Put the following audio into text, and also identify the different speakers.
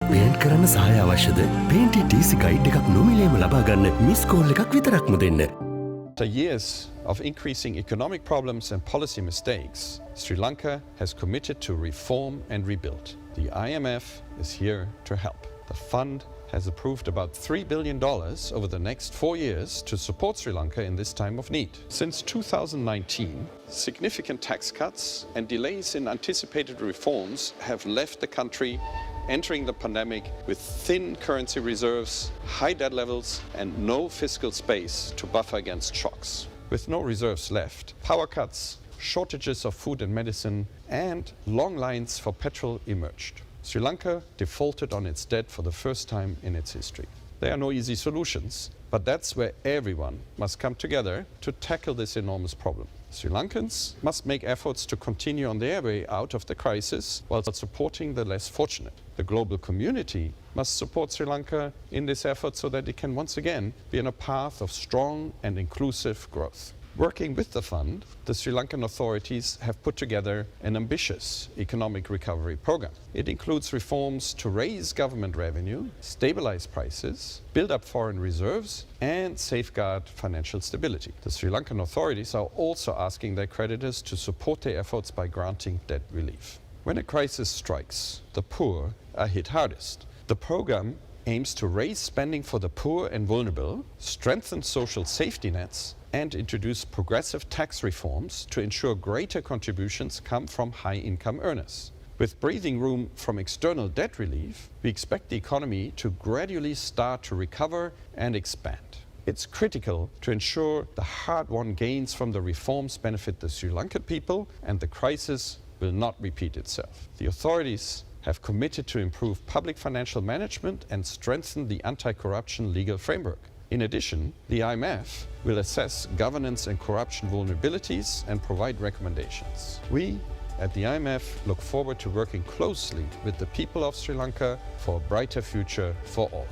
Speaker 1: Paint කරන්න සහාය අවශ්‍යද? පේන්ටි TC ගයිඩ් එකක් නොමිලේම ලබා ගන්න මිස් කෝල් එකක් විතරක්ම දෙන්න.
Speaker 2: After years of increasing economic problems and policy mistakes, Sri Lanka has committed to reform and rebuild. The IMF is here to help. The fund has approved about $3 billion over the next 4 years to support Sri Lanka in this time of need. Since 2019, significant tax cuts and delays in anticipated reforms have left the country entering the pandemic with thin currency reserves, high debt levels, and no fiscal space to buffer against shocks. With no reserves left, power cuts, shortages of food and medicine, and long lines for petrol emerged. Sri Lanka defaulted on its debt for the first time in its history. There are no easy solutions, but that's where everyone must come together to tackle this enormous problem. Sri Lankans must make efforts to continue on their way out of the crisis while supporting the less fortunate. The global community must support Sri Lanka in this effort so that it can once again be on a path of strong and inclusive growth. Working with the fund, the Sri Lankan authorities have put together an ambitious economic recovery program. It includes reforms to raise government revenue, stabilize prices, build up foreign reserves, and safeguard financial stability. The Sri Lankan authorities are also asking their creditors to support their efforts by granting debt relief. When a crisis strikes, the poor are hit hardest. The program aims to raise spending for the poor and vulnerable, strengthen social safety nets, and introduce progressive tax reforms to ensure greater contributions come from high-income earners. With breathing room from external debt relief, we expect the economy to gradually start to recover and expand. It's critical to ensure the hard-won gains from the reforms benefit the Sri Lankan people and the crisis will not repeat itself. The authorities have committed to improve public financial management and strengthen the anti-corruption legal framework. In addition, the IMF will assess governance and corruption vulnerabilities and provide recommendations. We at the IMF look forward to working closely with the people of Sri Lanka for a brighter future for all.